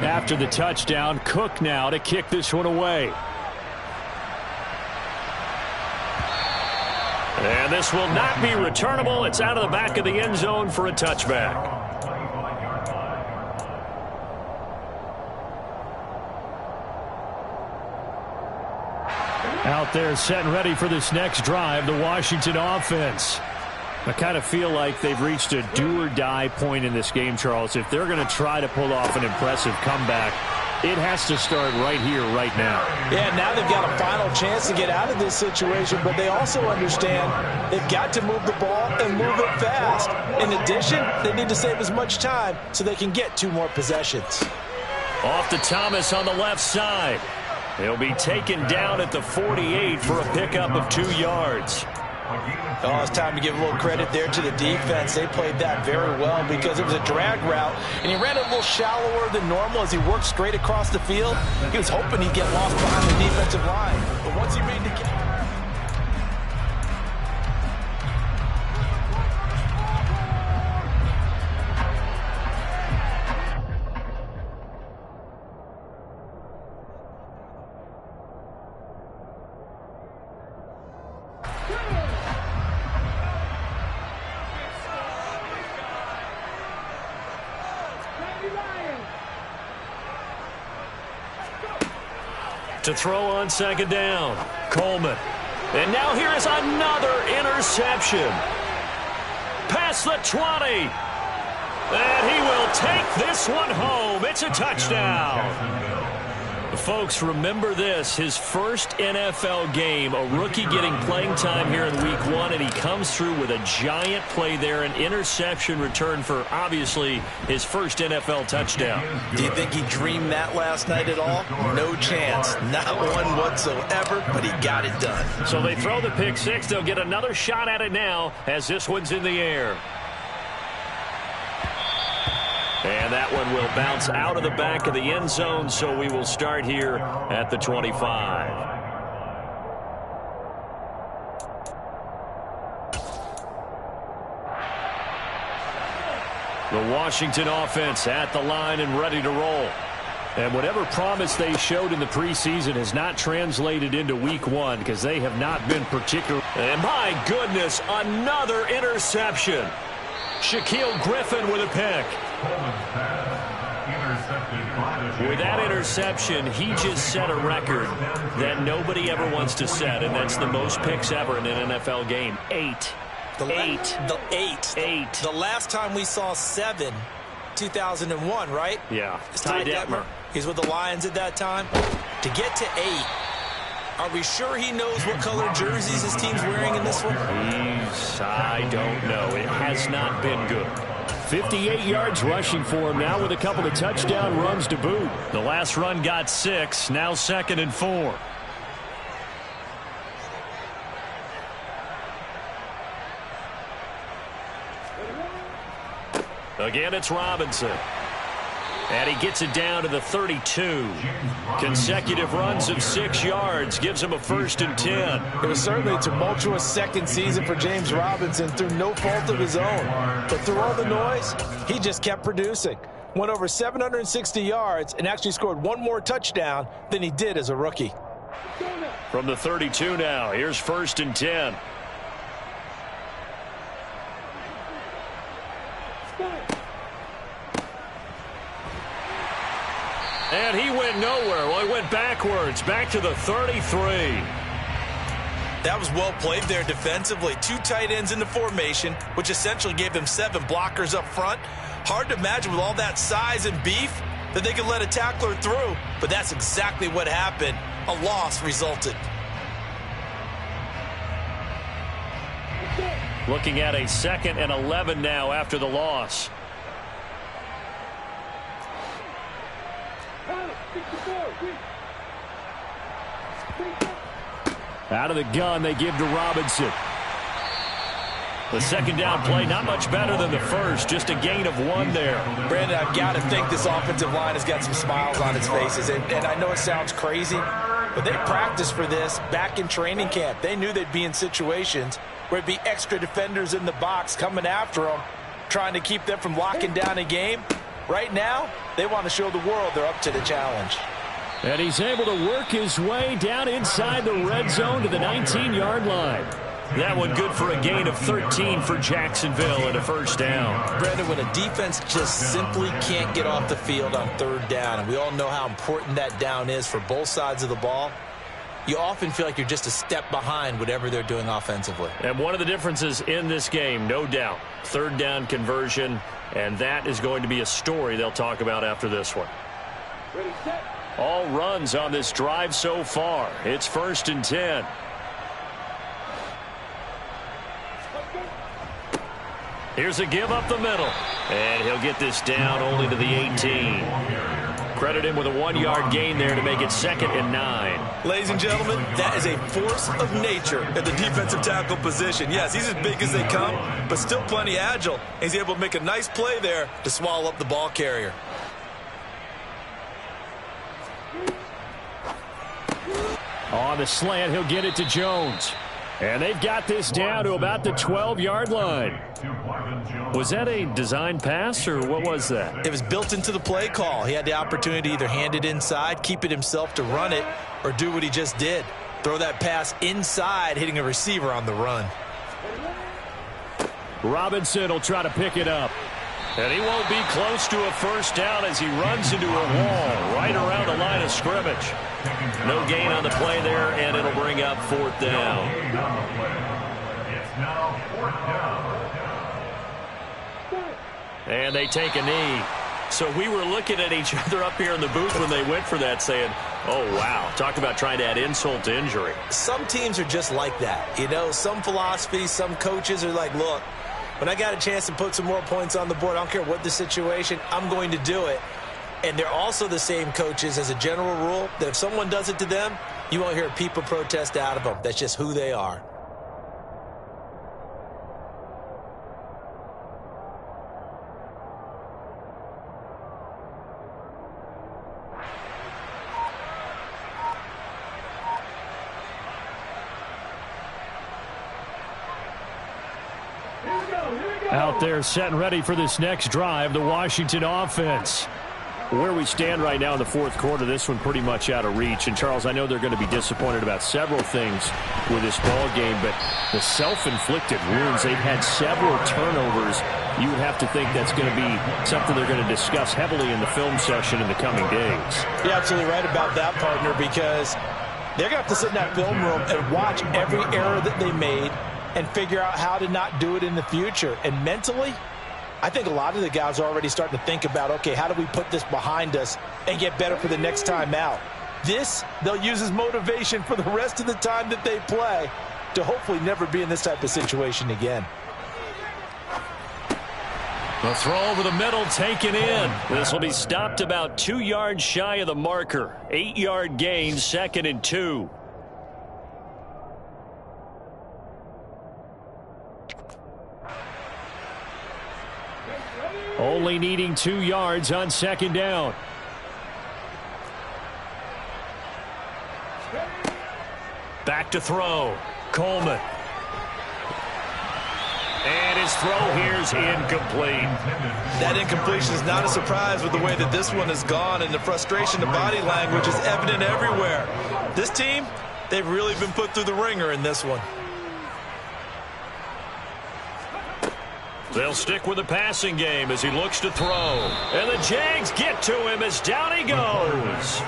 After the touchdown, Cook now to kick this one away. And this will not be returnable. It's out of the back of the end zone for a touchback. Out there set and ready for this next drive, the Washington offense. I kind of feel like they've reached a do-or-die point in this game, Charles. If they're going to try to pull off an impressive comeback, it has to start right here, right now. Yeah, now they've got a final chance to get out of this situation, but they also understand they've got to move the ball and move it fast. In addition, they need to save as much time so they can get 2 more possessions. Off to Thomas on the left side. He'll be taken down at the 48 for a pickup of 2 yards. Oh, it's time to give a little credit there to the defense. They played that very well because it was a drag route, and he ran it a little shallower than normal as he worked straight across the field. He was hoping he'd get lost behind the defensive line, but once he made the catch. To throw on 2nd down, Coleman. And now here is another interception. Past the 20. And he will take this one home. It's a touchdown. Folks, remember this, his first NFL game, a rookie getting playing time here in week 1, and he comes through with a giant play there, an interception return for, obviously, his first NFL touchdown. Do you think he dreamed that last night at all? No chance. Not one whatsoever, but he got it done. So they throw the pick 6. They'll get another shot at it now as this one's in the air. And that one will bounce out of the back of the end zone, so we will start here at the 25. The Washington offense at the line and ready to roll. And whatever promise they showed in the preseason has not translated into week 1 because they have not been particular. And my goodness, another interception. Shaquille Griffin with a pick. With that interception, he just set a record that nobody ever wants to set, and that's the most picks ever in an NFL game. 8. The last time we saw 7, 2001, right? Yeah. It's Ty Detmer. He's with the Lions at that time. To get to 8, are we sure he knows what color jerseys his team's wearing in this one? I don't know. It has not been good. 58 yards rushing for him now with a couple of touchdown runs to boot. The last run got 6, now 2nd and 4. Again, it's Robinson. And he gets it down to the 32. Consecutive runs of 6 yards gives him a 1st and 10. It was certainly a tumultuous second season for James Robinson through no fault of his own. But through all the noise, he just kept producing. Went over 760 yards and actually scored 1 more touchdown than he did as a rookie. From the 32 now, here's 1st and 10. And he went nowhere. Well, he went backwards, back to the 33. That was well played there defensively. 2 tight ends in the formation, which essentially gave them 7 blockers up front. Hard to imagine with all that size and beef, that they could let a tackler through, but that's exactly what happened. A loss resulted. Looking at a 2nd and 11 now after the loss. Out of the gun, they give to Robinson. The 2nd down play, not much better than the first, just a gain of 1 there. Brandon, I've got to think this offensive line has got some smiles on its faces. And I know it sounds crazy, but they practiced for this back in training camp. They knew they'd be in situations where it'd be extra defenders in the box coming after them, trying to keep them from locking down a game. Right now, they want to show the world they're up to the challenge. And he's able to work his way down inside the red zone to the 19-yard line. That one good for a gain of 13 for Jacksonville and a 1st down. Brandon, when a defense just simply can't get off the field on 3rd down, and we all know how important that down is for both sides of the ball, you often feel like you're just a step behind whatever they're doing offensively. And one of the differences in this game, no doubt, 3rd down conversion, and that is going to be a story they'll talk about after this one. Ready, set. All runs on this drive so far. It's 1st and 10. Here's a give up the middle. And he'll get this down only to the 18. Credit him with a 1-yard gain there to make it 2nd and 9. Ladies and gentlemen, that is a force of nature at the defensive tackle position. Yes, he's as big as they come, but still plenty agile. He's able to make a nice play there to swallow up the ball carrier. On the slant, he'll get it to Jones. And they've got this down to about the 12-yard line. Was that a design pass, or what was that? It was built into the play call. He had the opportunity to either hand it inside, keep it himself to run it, or do what he just did. Throw that pass inside, hitting a receiver on the run. Robinson will try to pick it up. And he won't be close to a 1st down as he runs into a wall right around the line of scrimmage. No gain on the play there, and it'll bring up 4th down. It's now 4th down. And they take a knee. So we were looking at each other up here in the booth when they went for that, saying, oh, wow, talk about trying to add insult to injury. Some teams are just like that. You know, some philosophies, some coaches are like, look, when I got a chance to put some more points on the board, I don't care what the situation, I'm going to do it. And they're also the same coaches as a general rule that if someone does it to them, you won't hear people protest out of them. That's just who they are. Out there set and ready for this next drive, the Washington offense. Where we stand right now in the 4th quarter, this one pretty much out of reach. And, Charles, I know they're going to be disappointed about several things with this ball game, but the self-inflicted wounds, they've had several turnovers. You would have to think that's going to be something they're going to discuss heavily in the film session in the coming days. You're absolutely right about that, partner, because they're going to have to sit in that film room and watch every error that they made and figure out how to not do it in the future. And mentally, I think a lot of the guys are already starting to think about, okay, how do we put this behind us and get better for the next time out? This, they'll use as motivation for the rest of the time that they play to hopefully never be in this type of situation again. The throw over the middle taken in. This will be stopped about 2 yards shy of the marker. 8-yard gain, 2nd and 2. Only needing 2 yards on 2nd down. Back to throw. Coleman. And his throw here's incomplete. That incompletion is not a surprise with the way that this one has gone, and the frustration, the body language is evident everywhere. This team, they've really been put through the ringer in this one. They'll stick with the passing game as he looks to throw. And the Jags get to him as down he goes.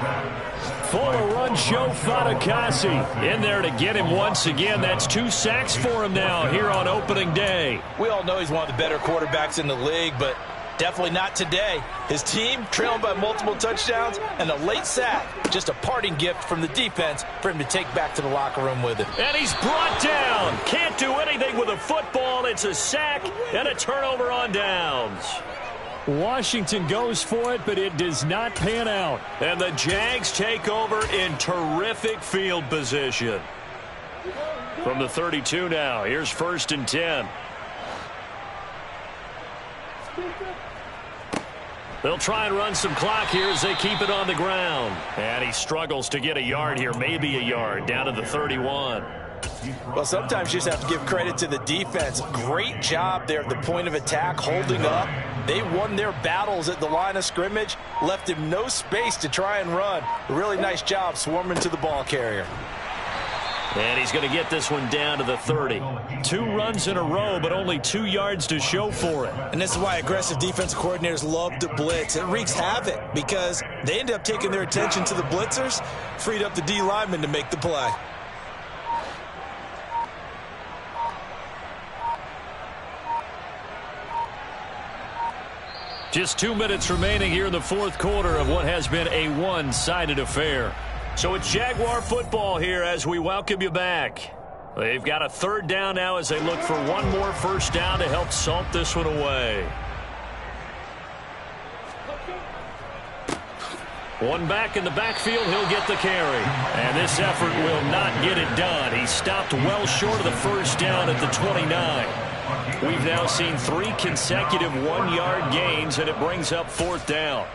Full of run show Fatukasi in there to get him once again. That's 2 sacks for him now here on opening day. We all know he's one of the better quarterbacks in the league, but Definitely not today. His team trailing by multiple touchdowns and a late sack. Just a parting gift from the defense for him to take back to the locker room with him. And he's brought down. Can't do anything with a football. It's a sack and a turnover on downs. Washington goes for it, but it does not pan out. And the Jags take over in terrific field position. From the 32 now, here's 1st and 10. They'll try and run some clock here as they keep it on the ground. And he struggles to get a yard here, maybe a yard, down to the 31. Well, sometimes you just have to give credit to the defense. Great job there at the point of attack, holding up. They won their battles at the line of scrimmage, left him no space to try and run. A really nice job swarming to the ball carrier. And he's going to get this one down to the 30. 2 runs in a row, but only 2 yards to show for it. And this is why aggressive defensive coordinators love to blitz. It wreaks havoc because they end up taking their attention to the blitzers, freed up the D lineman to make the play. Just 2 minutes remaining here in the 4th quarter of what has been a one-sided affair. So it's Jaguar football here as we welcome you back. They've got a 3rd down now as they look for one more 1st down to help salt this one away. One back in the backfield, he'll get the carry. And this effort will not get it done. He stopped well short of the 1st down at the 29. We've now seen 3 consecutive 1-yard gains, and it brings up 4th down.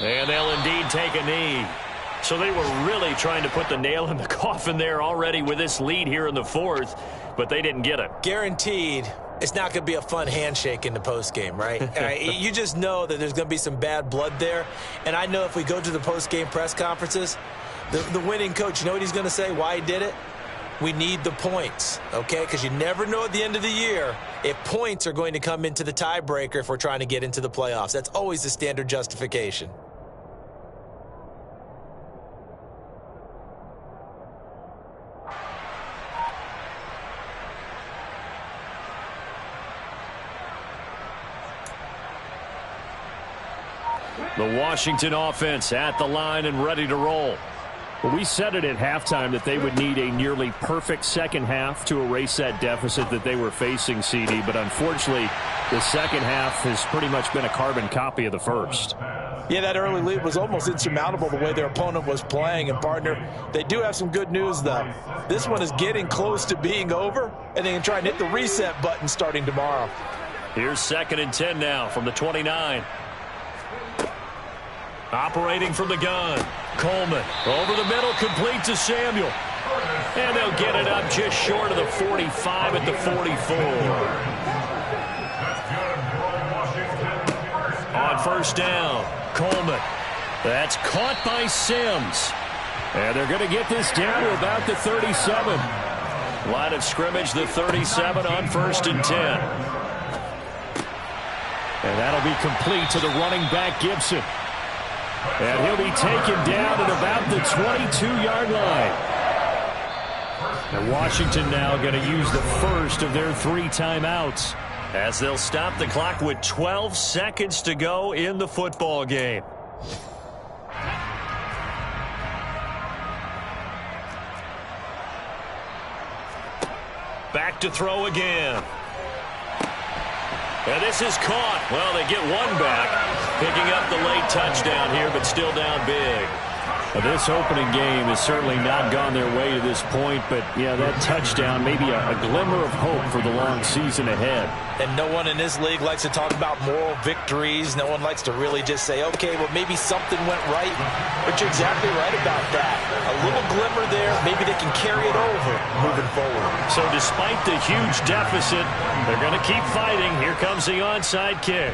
And they'll indeed take a knee. So they were really trying to put the nail in the coffin there already with this lead here in the 4th, but they didn't get it. Guaranteed it's not going to be a fun handshake in the postgame, right? You just know that there's going to be some bad blood there. And I know if we go to the postgame press conferences, the winning coach, you know what he's going to say, why he did it? We need the points, okay? Because you never know at the end of the year if points are going to come into the tiebreaker if we're trying to get into the playoffs. That's always the standard justification. The Washington offense at the line and ready to roll. Well, we said it at halftime that they would need a nearly perfect second half to erase that deficit that they were facing, CD. But unfortunately, the second half has pretty much been a carbon copy of the first. Yeah, that early lead was almost insurmountable the way their opponent was playing. And, partner, they do have some good news, though. This one is getting close to being over, and they can try and hit the reset button starting tomorrow. Here's 2nd and 10 now from the 29. Operating from the gun. Coleman over the middle, complete to Samuel. And they'll get it up just short of the 45 at the 44. On 1st down, Coleman. That's caught by Sims. And they're going to get this down to about the 37. Line of scrimmage, the 37 on 1st and 10. And that'll be complete to the running back, Gibson. And he'll be taken down at about the 22-yard line. And Washington now going to use the first of their 3 timeouts as they'll stop the clock with 12 seconds to go in the football game. Back to throw again. And this is caught. Well, they get one back, picking up the late touchdown here, but still down big. Well, this opening game has certainly not gone their way to this point, but, yeah, that touchdown, maybe a glimmer of hope for the long season ahead. And no one in this league likes to talk about moral victories. No one likes to really just say, okay, well, maybe something went right. But you're exactly right about that. A little glimmer there, maybe they can carry it over moving forward. So despite the huge deficit, they're going to keep fighting. Here comes the onside kick.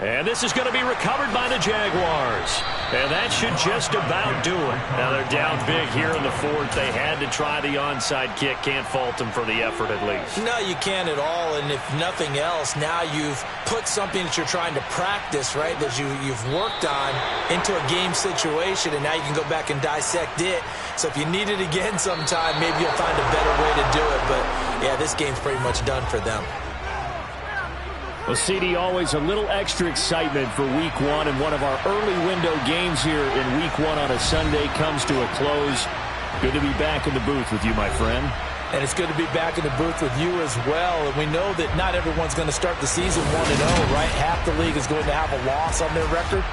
And this is going to be recovered by the Jaguars. And that should just about do it. Now they're down big here in the fourth. They had to try the onside kick. Can't fault them for the effort at least. No, you can't at all. And if nothing else, now you've put something that you're trying to practice, right, that you've worked on into a game situation. And now you can go back and dissect it. So if you need it again sometime, maybe you'll find a better way to do it. But, yeah, this game's pretty much done for them. Well, CD, always a little extra excitement for Week 1, and one of our early window games here in Week 1 on a Sunday comes to a close. Good to be back in the booth with you, my friend. And it's good to be back in the booth with you as well. And we know that not everyone's going to start the season 1-0, right? Half the league is going to have a loss on their record.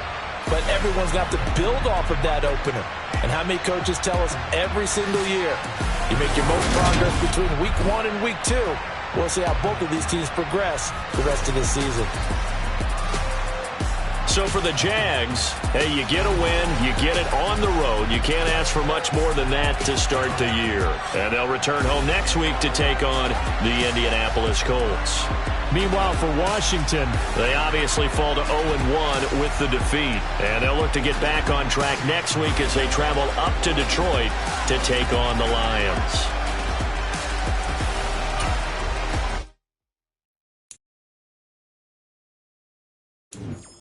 But everyone's going to have to build off of that opener. And how many coaches tell us every single year, you make your most progress between Week 1 and Week 2. We'll see how both of these teams progress the rest of this season. So for the Jags, hey, you get a win, you get it on the road. You can't ask for much more than that to start the year. And they'll return home next week to take on the Indianapolis Colts. Meanwhile, for Washington, they obviously fall to 0-1 with the defeat. And they'll look to get back on track next week as they travel up to Detroit to take on the Lions.